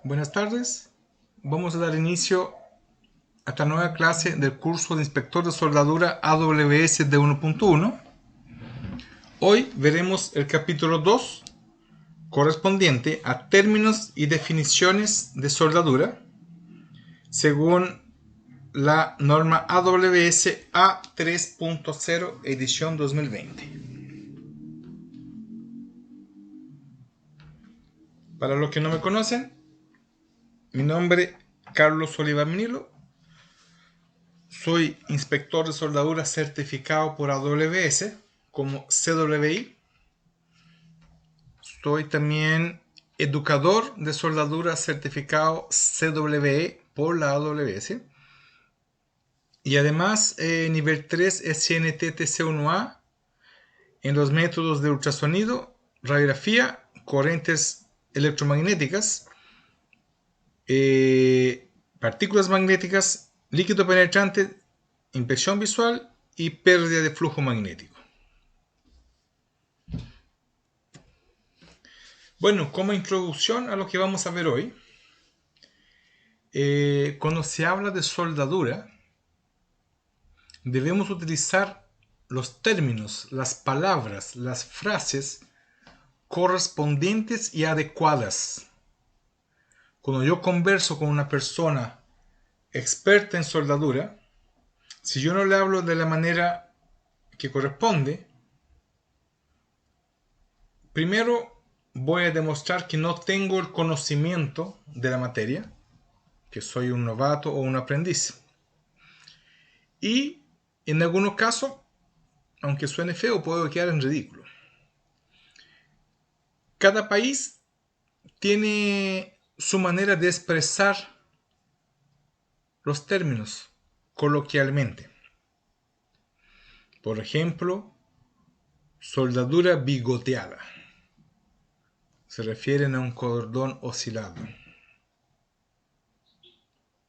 Buenas tardes. Vamos a dar inicio a esta nueva clase del curso de Inspector de Soldadura AWS de 1.1. Hoy veremos el capítulo 2, correspondiente a términos y definiciones de soldadura, según la norma AWS A3.0 edición 2020. Para los que no me conocen, mi nombre es Carlos Oliva Minilo. Soy inspector de soldadura certificado por AWS como CWI. Soy también educador de soldadura certificado CWE por la AWS. Y además nivel 3 SNTTC1A en los métodos de ultrasonido, radiografía, corrientes electromagnéticas, partículas magnéticas, líquido penetrante, inspección visual y pérdida de flujo magnético. Bueno, como introducción a lo que vamos a ver hoy, cuando se habla de soldadura, debemos utilizar los términos, las palabras, las frases correspondientes y adecuadas. Cuando yo converso con una persona experta en soldadura, si yo no le hablo de la manera que corresponde, primero voy a demostrar que no tengo el conocimiento de la materia, que soy un novato o un aprendiz. Y en algunos casos, aunque suene feo, puedo quedar en ridículo. Cada país tiene su manera de expresar los términos coloquialmente. Por ejemplo, soldadura bigoteada. Se refieren a un cordón oscilado.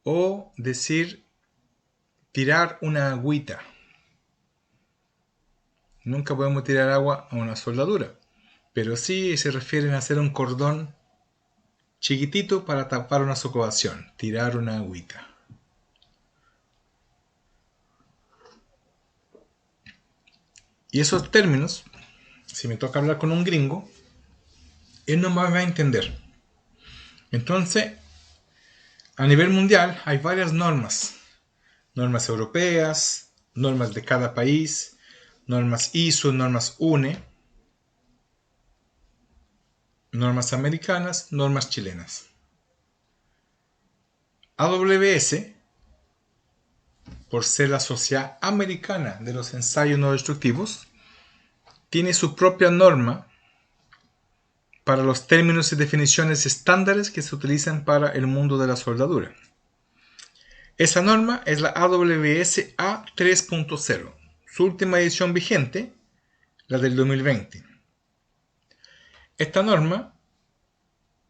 O decir tirar una agüita. Nunca podemos tirar agua a una soldadura, pero sí se refieren a hacer un cordón chiquitito para tapar una socavación, tirar una agüita. Y esos términos, si me toca hablar con un gringo, él no me va a entender. Entonces, a nivel mundial hay varias normas. Normas europeas, normas de cada país, normas ISO, normas UNE, normas americanas, normas chilenas. AWS, por ser la Sociedad Americana de los Ensayos No Destructivos, tiene su propia norma para los términos y definiciones estándares que se utilizan para el mundo de la soldadura. Esa norma es la AWS A3.0, su última edición vigente, la del 2020. Esta norma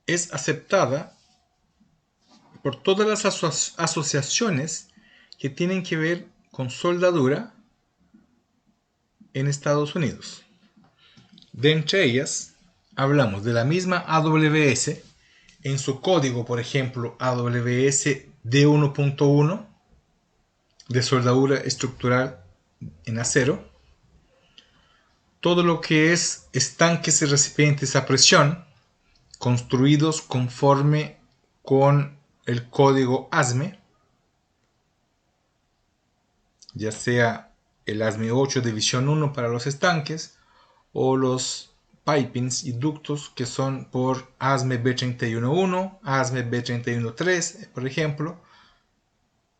es aceptada por todas las asociaciones que tienen que ver con soldadura en Estados Unidos. De entre ellas, hablamos de la misma AWS en su código, por ejemplo, AWS D1.1 de soldadura estructural en acero. Todo lo que es estanques y recipientes a presión construidos conforme con el código ASME, ya sea el ASME 8 división 1 para los estanques o los pipings y ductos que son por ASME B31.1, ASME B31.3, por ejemplo,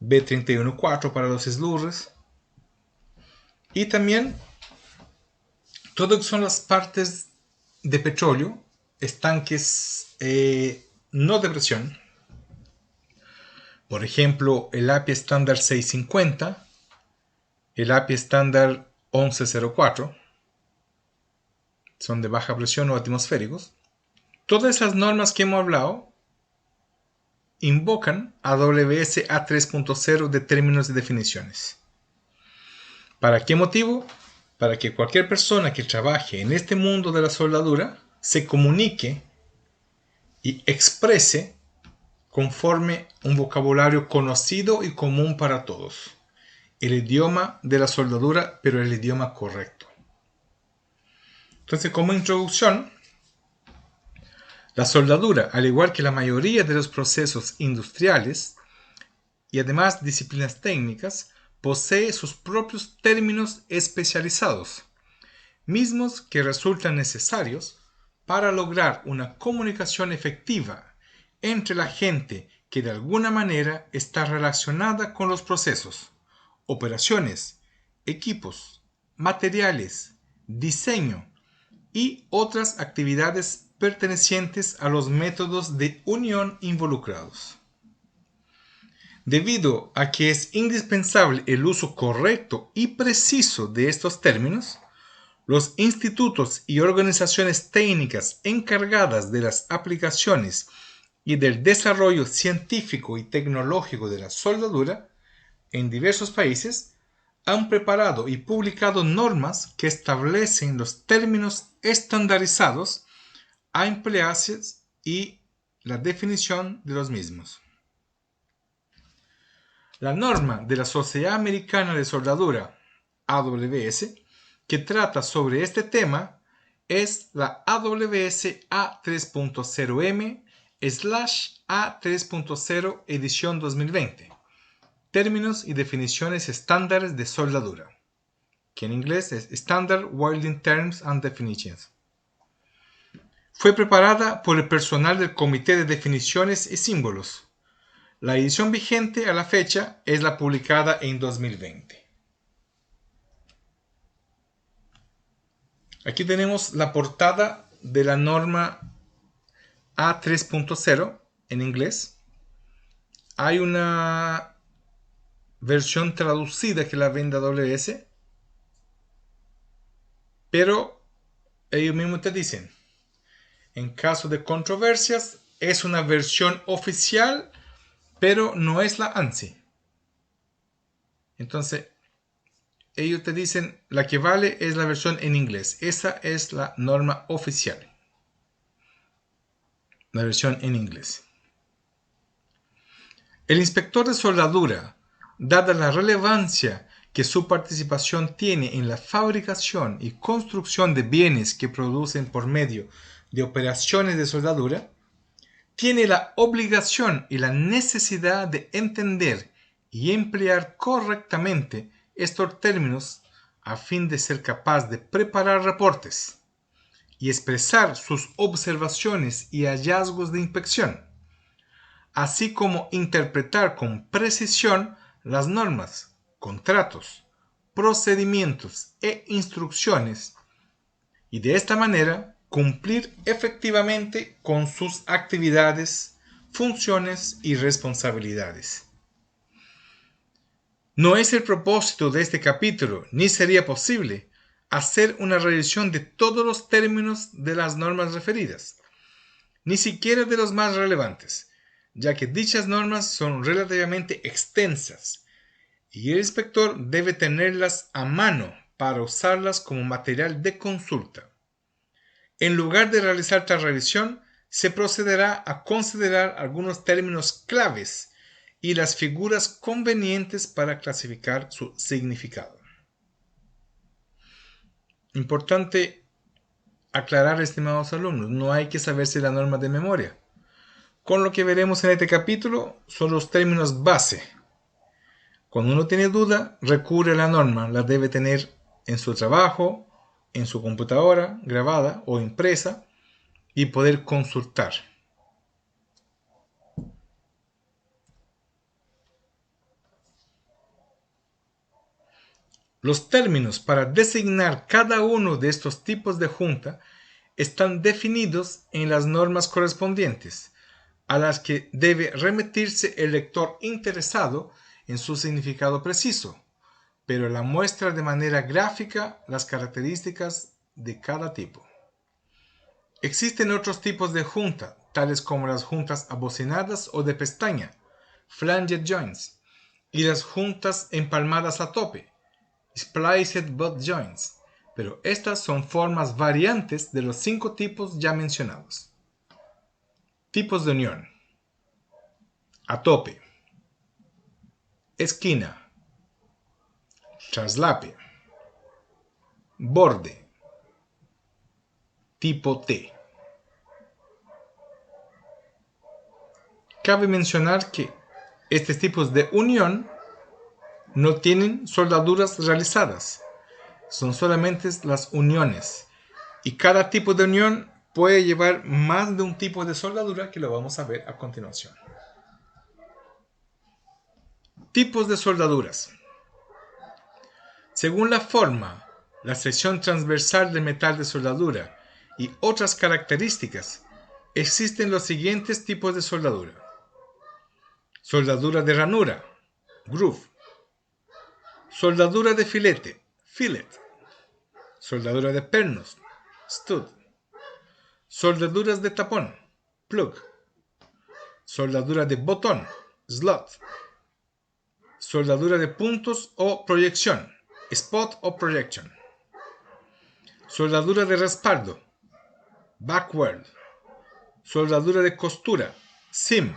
B31.4 para los slurries. Y también todo lo que son las partes de petróleo, estanques no de presión. Por ejemplo, el API estándar 650, el API estándar 1104, son de baja presión o atmosféricos. Todas esas normas que hemos hablado invocan a WS A3.0 de términos y definiciones. ¿Para qué motivo? Para que cualquier persona que trabaje en este mundo de la soldadura se comunique y exprese conforme un vocabulario conocido y común para todos. El idioma de la soldadura, pero el idioma correcto. Entonces, como introducción, la soldadura, al igual que la mayoría de los procesos industriales y además disciplinas técnicas, posee sus propios términos especializados, mismos que resultan necesarios para lograr una comunicación efectiva entre la gente que de alguna manera está relacionada con los procesos, operaciones, equipos, materiales, diseño y otras actividades pertenecientes a los métodos de unión involucrados. Debido a que es indispensable el uso correcto y preciso de estos términos, los institutos y organizaciones técnicas encargadas de las aplicaciones y del desarrollo científico y tecnológico de la soldadura en diversos países han preparado y publicado normas que establecen los términos estandarizados a emplearse y la definición de los mismos. La norma de la Sociedad Americana de Soldadura, AWS, que trata sobre este tema es la AWS A3.0M/A3.0 edición 2020. Términos y definiciones estándares de soldadura, que en inglés es Standard Welding Terms and Definitions. Fue preparada por el personal del Comité de Definiciones y Símbolos. La edición vigente a la fecha es la publicada en 2020. Aquí tenemos la portada de la norma A3.0 en inglés. Hay una versión traducida que la vende AWS, pero ellos mismos te dicen, en caso de controversias, es una versión oficial, pero no es la ANSI. Entonces, ellos te dicen, la que vale es la versión en inglés. Esa es la norma oficial. La versión en inglés. El inspector de soldadura, dada la relevancia que su participación tiene en la fabricación y construcción de bienes que producen por medio de operaciones de soldadura, tiene la obligación y la necesidad de entender y emplear correctamente estos términos a fin de ser capaz de preparar reportes y expresar sus observaciones y hallazgos de inspección, así como interpretar con precisión las normas, contratos, procedimientos e instrucciones y de esta manera cumplir efectivamente con sus actividades, funciones y responsabilidades. No es el propósito de este capítulo, ni sería posible, hacer una revisión de todos los términos de las normas referidas, ni siquiera de los más relevantes, ya que dichas normas son relativamente extensas y el inspector debe tenerlas a mano para usarlas como material de consulta. En lugar de realizar tal revisión, se procederá a considerar algunos términos claves y las figuras convenientes para clasificar su significado. Importante aclarar, estimados alumnos, no hay que saberse la norma de memoria. Con lo que veremos en este capítulo son los términos base. Cuando uno tiene duda, recurre a la norma, la debe tener en su trabajo, en su computadora grabada o impresa y poder consultar. Los términos para designar cada uno de estos tipos de junta están definidos en las normas correspondientes, a las que debe remitirse el lector interesado en su significado preciso, pero la muestra de manera gráfica las características de cada tipo. Existen otros tipos de junta, tales como las juntas abocinadas o de pestaña, flanged joints, y las juntas empalmadas a tope, spliced butt joints, pero estas son formas variantes de los 5 tipos ya mencionados. Tipos de unión. a tope, esquina, traslape, borde, tipo T. Cabe mencionar que estos tipos de unión no tienen soldaduras realizadas, son solamente las uniones. Y cada tipo de unión puede llevar más de un tipo de soldadura que lo vamos a ver a continuación. Tipos de soldaduras. Según la forma, la sección transversal del metal de soldadura y otras características, existen los siguientes tipos de soldadura. Soldadura de ranura, groove. Soldadura de filete, fillet. Soldadura de pernos, stud. Soldaduras de tapón, plug. Soldadura de botón, slot. Soldadura de puntos o proyección, spot o projection. Soldadura de respaldo, backward. Soldadura de costura, seam.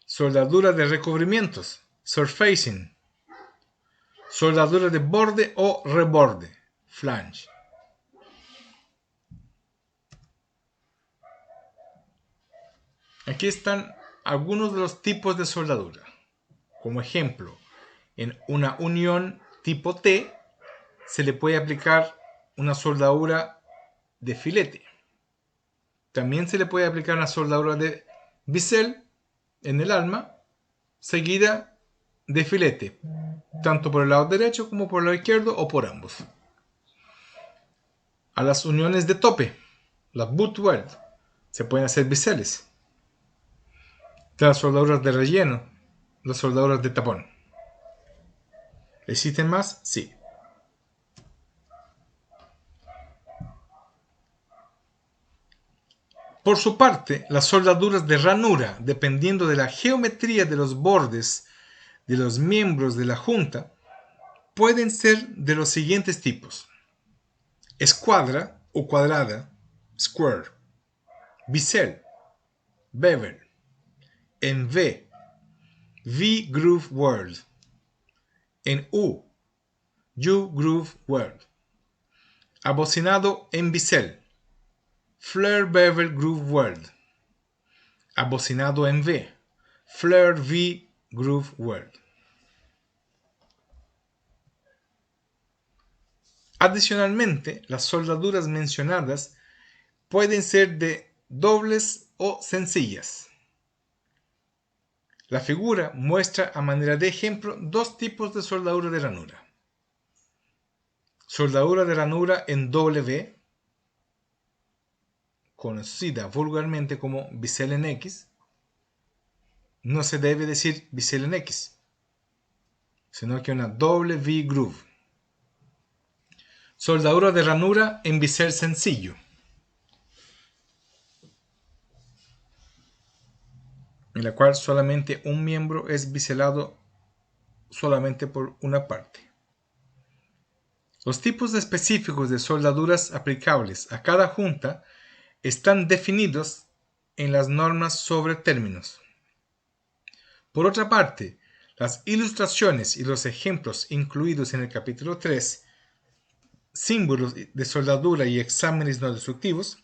Soldadura de recubrimientos, surfacing. Soldadura de borde o reborde, flange. Aquí están algunos de los tipos de soldadura. Como ejemplo, en una unión tipo T se le puede aplicar una soldadura de filete. También se le puede aplicar una soldadura de bisel en el alma, seguida de filete, tanto por el lado derecho como por el lado izquierdo o por ambos. A las uniones de tope, las butt weld, se pueden hacer biseles. Las soldaduras de relleno, las soldaduras de tapón. ¿Existen más? Sí. Por su parte, las soldaduras de ranura, dependiendo de la geometría de los bordes de los miembros de la junta, pueden ser de los siguientes tipos: escuadra o cuadrada, square; bisel, bevel; en V, V-groove weld; en U, U-groove weld; abocinado en bisel, flare bevel groove weld; abocinado en V, flare V groove weld. Adicionalmente, las soldaduras mencionadas pueden ser de dobles o sencillas. La figura muestra a manera de ejemplo dos tipos de soldadura de ranura. Soldadura de ranura en W, conocida vulgarmente como bisel en X. No se debe decir bisel en X, sino que una doble V-groove. Soldadura de ranura en bisel sencillo, en la cual solamente un miembro es biselado solamente por una parte. Los tipos específicos de soldaduras aplicables a cada junta están definidos en las normas sobre términos. Por otra parte, las ilustraciones y los ejemplos incluidos en el capítulo 3, símbolos de soldadura y exámenes no destructivos,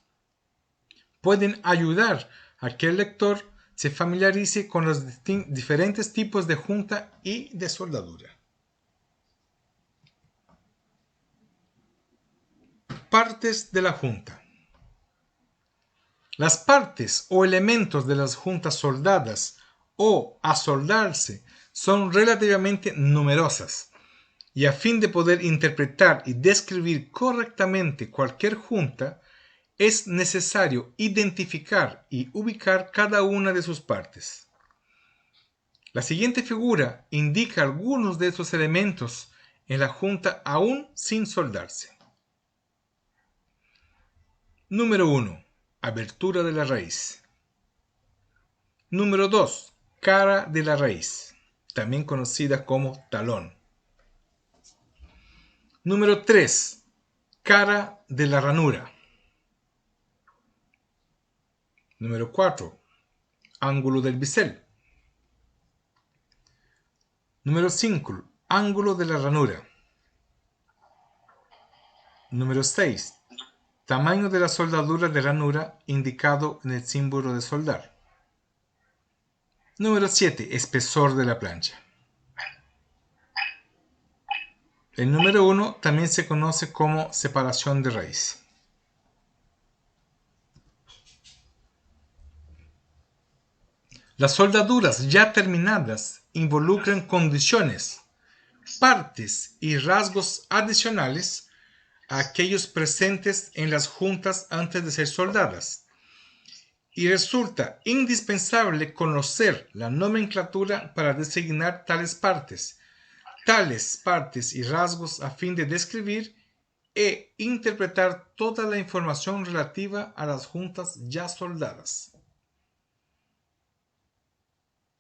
pueden ayudar a que el lector se familiarice con los diferentes tipos de junta y de soldadura. Partes de la junta. Las partes o elementos de las juntas soldadas o a soldarse son relativamente numerosas, y a fin de poder interpretar y describir correctamente cualquier junta, es necesario identificar y ubicar cada una de sus partes. La siguiente figura indica algunos de esos elementos en la junta aún sin soldarse. Número 1. Abertura de la raíz. Número 2. Cara de la raíz, también conocida como talón. Número 3. Cara de la ranura. Número 4. ángulo del bisel. Número 5, ángulo de la ranura. Número 6, tamaño de la soldadura de ranura indicado en el símbolo de soldar. Número 7, espesor de la plancha. El número 1 también se conoce como separación de raíz. Las soldaduras ya terminadas involucran condiciones, partes y rasgos adicionales a aquellos presentes en las juntas antes de ser soldadas, y resulta indispensable conocer la nomenclatura para designar tales partes y rasgos a fin de describir e interpretar toda la información relativa a las juntas ya soldadas.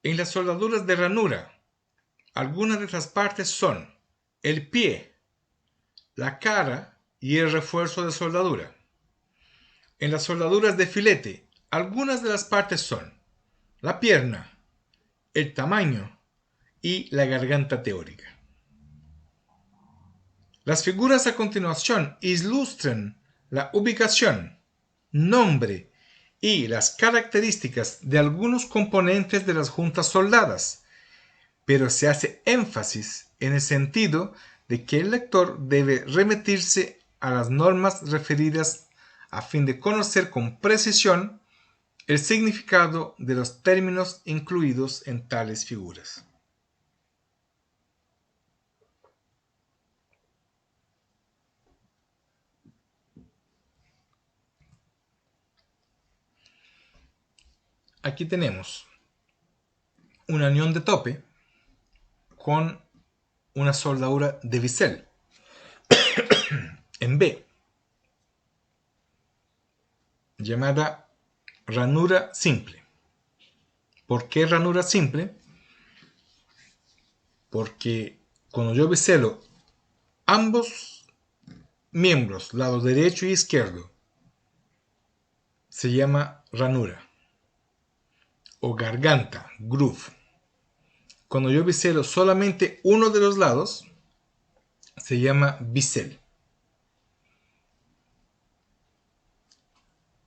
En las soldaduras de ranura, algunas de estas partes son el pie, la cara y el refuerzo de soldadura. En las soldaduras de filete, algunas de las partes son la pierna, el tamaño y la garganta teórica. Las figuras a continuación ilustran la ubicación, nombre y las características de algunos componentes de las juntas soldadas, pero se hace énfasis en el sentido de que el lector debe remitirse a las normas referidas a fin de conocer con precisión el significado de los términos incluidos en tales figuras. Aquí tenemos una unión de tope con una soldadura de bisel en B, llamada ranura simple. ¿Por qué ranura simple? Porque cuando yo biselo ambos miembros, lado derecho y izquierdo, se llama ranura o garganta, groove. Cuando yo biselo solamente uno de los lados, se llama bisel.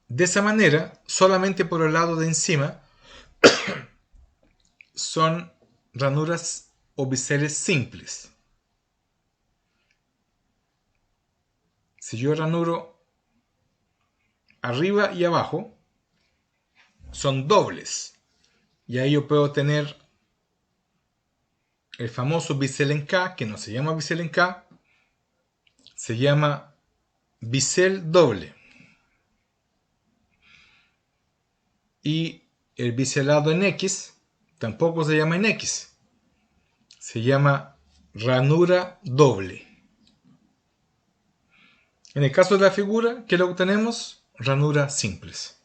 De esa manera, solamente por el lado de encima son ranuras o biseles simples. Si yo ranuro arriba y abajo, son dobles. Y ahí yo puedo tener el famoso bisel en K, que no se llama bisel en K, se llama bisel doble. Y el biselado en X tampoco se llama en X, se llama ranura doble. En el caso de la figura, ¿qué es lo que tenemos? Ranuras simples.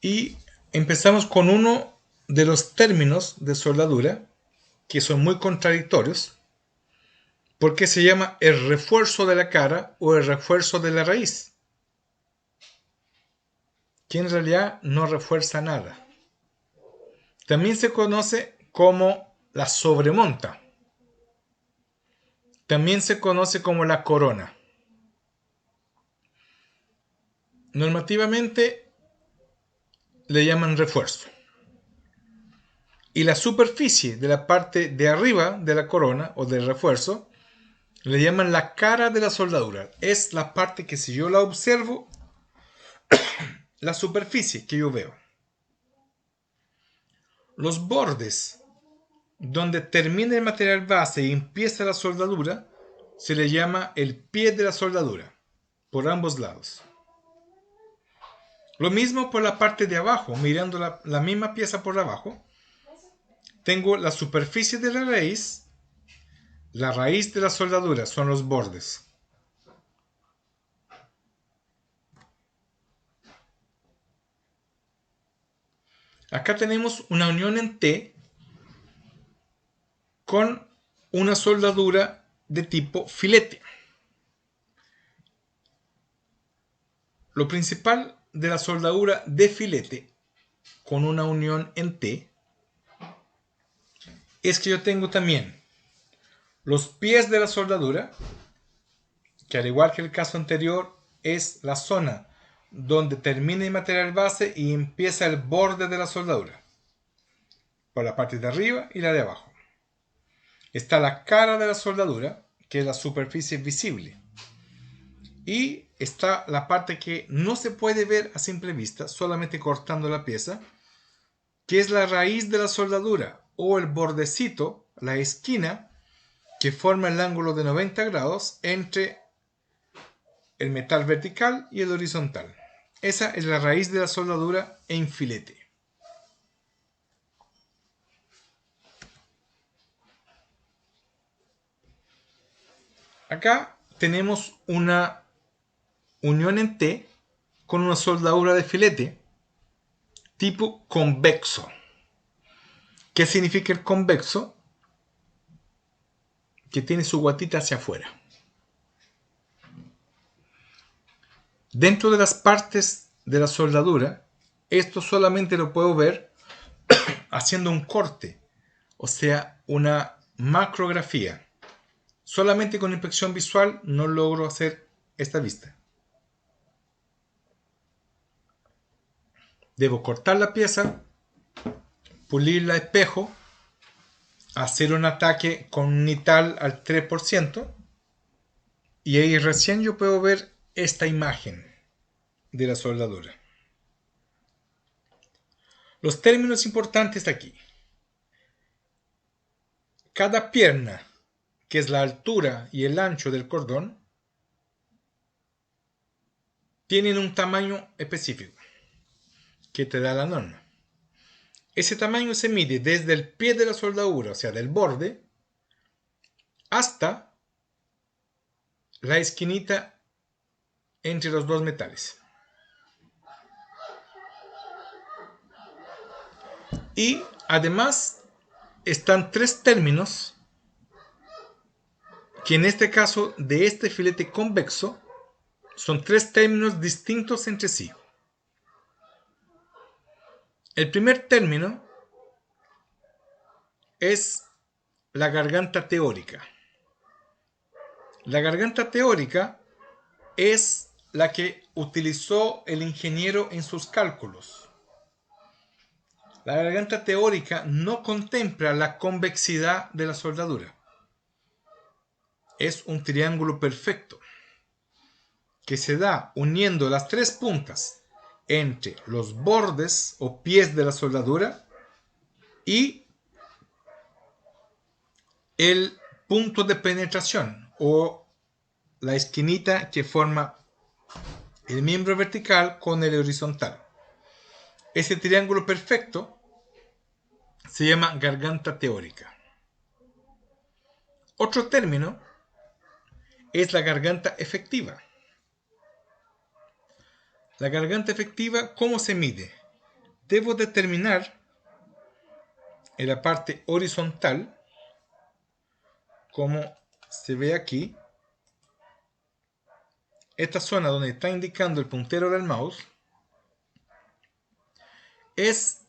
Y empezamos con uno de los términos de soldadura que son muy contradictorios, porque se llama el refuerzo de la cara o el refuerzo de la raíz, que en realidad no refuerza nada. También se conoce como la sobremonta. También se conoce como la corona. Normativamente le llaman refuerzo. Y la superficie de la parte de arriba de la corona o del refuerzo le llaman la cara de la soldadura. Es la parte que, si yo la observo, la superficie que yo veo. Los bordes donde termina el material base y empieza la soldadura se le llama el pie de la soldadura por ambos lados. Lo mismo por la parte de abajo, mirando la misma pieza por abajo. Tengo la superficie de la raíz de la soldadura son los bordes. Acá tenemos una unión en T con una soldadura de tipo filete. Lo principal de la soldadura de filete con una unión en T es que yo tengo también los pies de la soldadura, que al igual que el caso anterior es la zona donde termina el material base y empieza el borde de la soldadura, por la parte de arriba y la de abajo. Está la cara de la soldadura, que es la superficie visible, y está la parte que no se puede ver a simple vista, solamente cortando la pieza, que es la raíz de la soldadura o el bordecito, la esquina que forma el ángulo de 90 grados entre el metal vertical y el horizontal. Esa es la raíz de la soldadura en filete. Acá tenemos una unión en T con una soldadura de filete tipo convexo. ¿Qué significa el convexo? Que tiene su guatita hacia afuera. Dentro de las partes de la soldadura, esto solamente lo puedo ver haciendo un corte, o sea, una macrografía. Solamente con inspección visual no logro hacer esta vista. Debo cortar la pieza, pulirla a espejo, hacer un ataque con nital al 3% y ahí recién yo puedo ver esta imagen de la soldadura. Los términos importantes aquí. Cada pierna, que es la altura y el ancho del cordón, tienen un tamaño específico que te da la norma. Ese tamaño se mide desde el pie de la soldadura, o sea, del borde, hasta la esquinita entre los dos metales. Y además están tres términos que en este caso de este filete convexo son tres términos distintos entre sí. El primer término es la garganta teórica. La garganta teórica es la que utilizó el ingeniero en sus cálculos. La garganta teórica no contempla la convexidad de la soldadura. Es un triángulo perfecto que se da uniendo las tres puntas entre los bordes o pies de la soldadura y el punto de penetración o la esquinita que forma el miembro vertical con el horizontal. Ese triángulo perfecto se llama garganta teórica. Otro término es la garganta efectiva. La garganta efectiva, ¿cómo se mide? Debo determinar en la parte horizontal, como se ve aquí, esta zona donde está indicando el puntero del mouse, es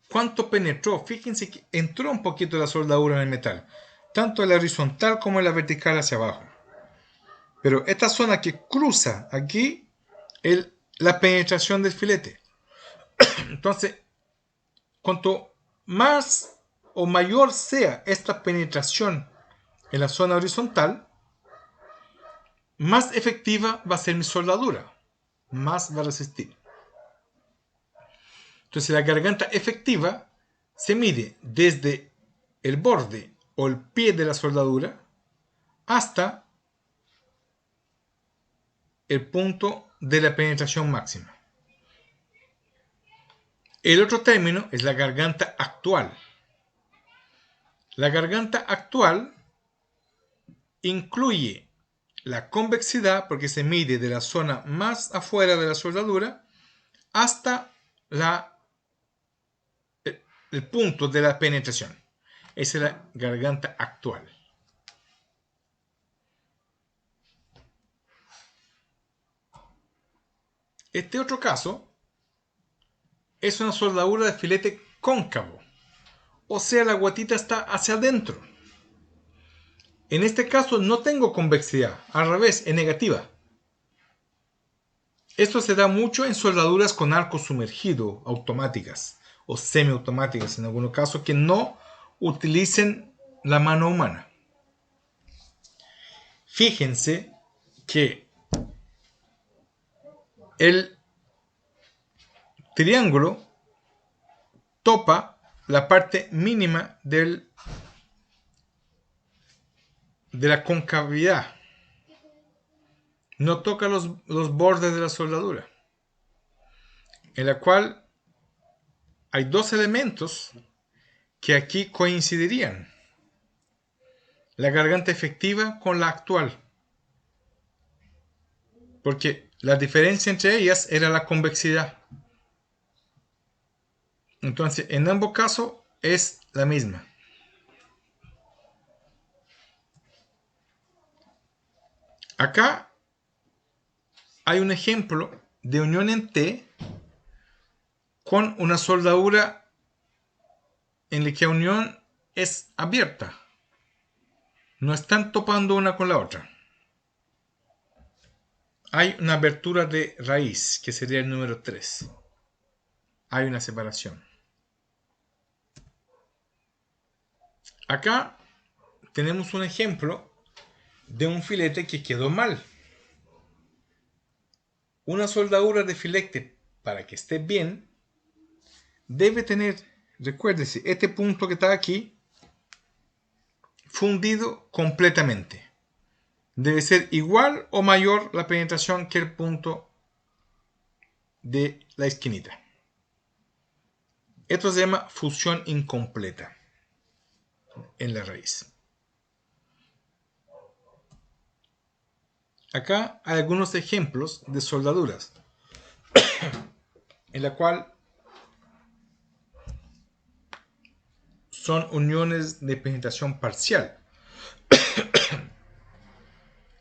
cuánto penetró. Fíjense que entró un poquito la soldadura en el metal, tanto en la horizontal como en la vertical hacia abajo. Pero esta zona que cruza aquí es la penetración del filete. Entonces, cuanto más o mayor sea esta penetración en la zona horizontal, más efectiva va a ser mi soldadura, más va a resistir. Entonces la garganta efectiva se mide desde el borde o el pie de la soldadura hasta el punto de la penetración máxima. El otro término es la garganta actual. La garganta actual incluye la convexidad porque se mide de la zona más afuera de la soldadura hasta el punto de la penetración. Esa es la garganta actual. Este otro caso es una soldadura de filete cóncavo, o sea, la guatita está hacia adentro. En este caso no tengo convexidad, al revés, es negativa. Esto se da mucho en soldaduras con arco sumergido, automáticas o semiautomáticas en algunos casos, que no utilicen la mano humana. Fíjense que el triángulo topa la parte mínima de la concavidad. No toca los bordes de la soldadura, en la cual hay dos elementos que aquí coincidirían. La garganta efectiva con la actual. Porque la diferencia entre ellas era la convexidad. Entonces, en ambos casos es la misma. Acá hay un ejemplo de unión en T con una soldadura en la que la unión es abierta. No están topando una con la otra. Hay una abertura de raíz, que sería el número 3. Hay una separación. Acá tenemos un ejemplo de un filete que quedó mal. Una soldadura de filete, para que esté bien, debe tener, recuérdese, este punto que está aquí, fundido completamente. Debe ser igual o mayor la penetración que el punto de la esquinita. Esto se llama fusión incompleta en la raíz. Acá hay algunos ejemplos de soldaduras en la cual son uniones de penetración parcial.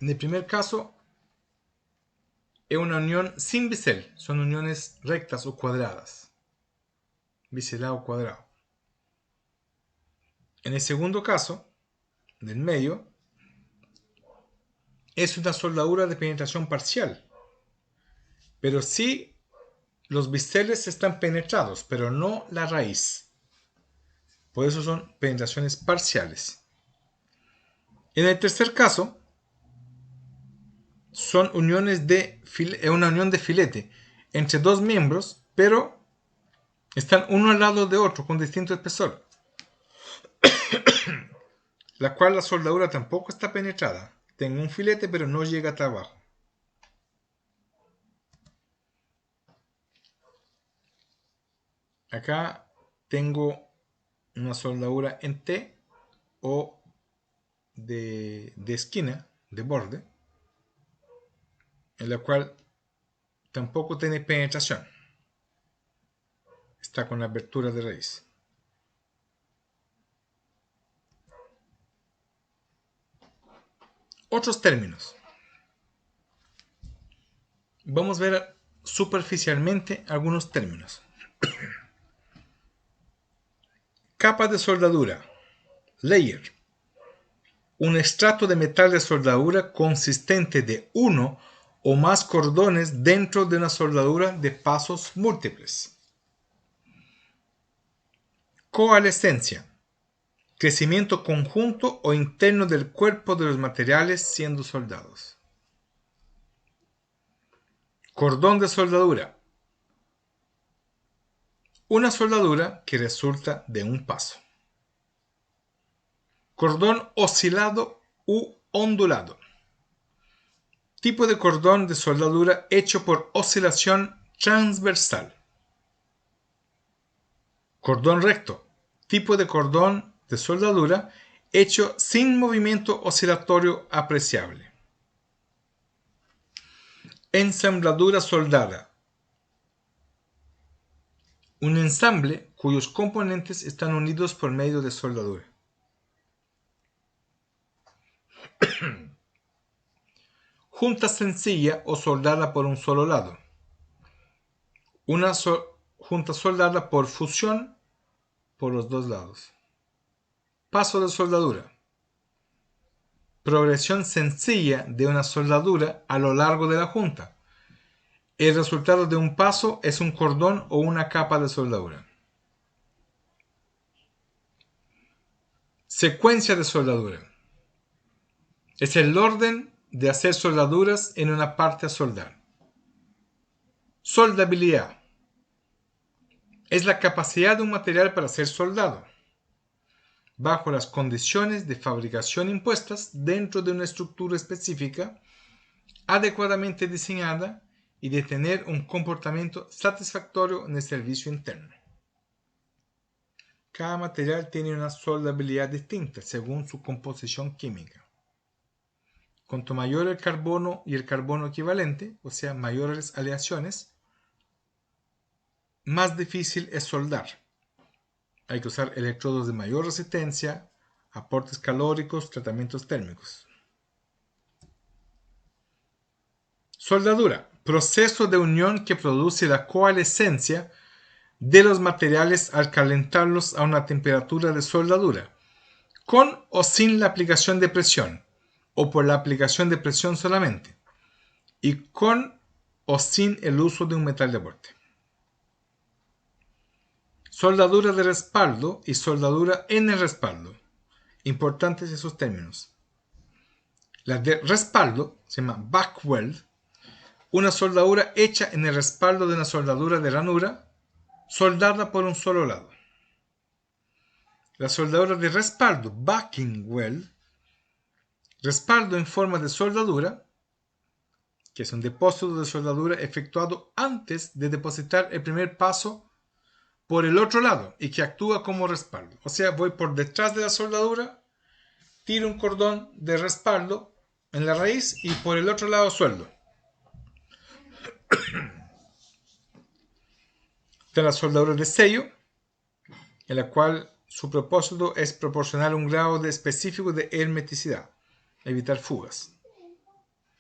En el primer caso es una unión sin bisel, son uniones rectas o cuadradas, biselado cuadrado. En el segundo caso, del medio, es una soldadura de penetración parcial, pero sí los biseles están penetrados, pero no la raíz. Por eso son penetraciones parciales. En el tercer caso, son uniones una unión de filete entre dos miembros, pero están uno al lado de otro con distinto espesor, la cual la soldadura tampoco está penetrada. Tengo un filete, pero no llega hasta abajo. Acá tengo una soldadura en T o de esquina, de borde, en la cual tampoco tiene penetración. Está con abertura de raíz. Otros términos. Vamos a ver superficialmente algunos términos. Capa de soldadura. Layer. Un estrato de metal de soldadura consistente de uno o más cordones dentro de una soldadura de pasos múltiples. Coalescencia. Crecimiento conjunto o interno del cuerpo de los materiales siendo soldados. Cordón de soldadura. Una soldadura que resulta de un paso. Cordón oscilado u ondulado. Tipo de cordón de soldadura hecho por oscilación transversal. Cordón recto. Tipo de cordón de soldadura hecho sin movimiento oscilatorio apreciable. Ensambladura soldada. Un ensamble cuyos componentes están unidos por medio de soldadura. Junta sencilla o soldada por un solo lado. Una junta soldada por fusión por los dos lados. Paso de soldadura. Progresión sencilla de una soldadura a lo largo de la junta. El resultado de un paso es un cordón o una capa de soldadura. Secuencia de soldadura. Es el orden de hacer soldaduras en una parte a soldar. Soldabilidad. Es la capacidad de un material para ser soldado, bajo las condiciones de fabricación impuestas dentro de una estructura específica, adecuadamente diseñada y de tener un comportamiento satisfactorio en el servicio interno. Cada material tiene una soldabilidad distinta según su composición química. Cuanto mayor el carbono y el carbono equivalente, o sea, mayores aleaciones, más difícil es soldar. Hay que usar electrodos de mayor resistencia, aportes calóricos, tratamientos térmicos. Soldadura. Proceso de unión que produce la coalescencia de los materiales al calentarlos a una temperatura de soldadura, con o sin la aplicación de presión, o por la aplicación de presión solamente, y con o sin el uso de un metal de aporte. Soldadura de respaldo y soldadura en el respaldo. Importantes esos términos. La de respaldo se llama back weld, una soldadura hecha en el respaldo de una soldadura de ranura, soldada por un solo lado. La soldadura de respaldo, backing weld, respaldo en forma de soldadura, que es un depósito de soldadura efectuado antes de depositar el primer paso por el otro lado y que actúa como respaldo. O sea, voy por detrás de la soldadura, tiro un cordón de respaldo en la raíz y por el otro lado sueldo. Está la soldadura de sello, en la cual su propósito es proporcionar un grado específico de hermeticidad, evitar fugas.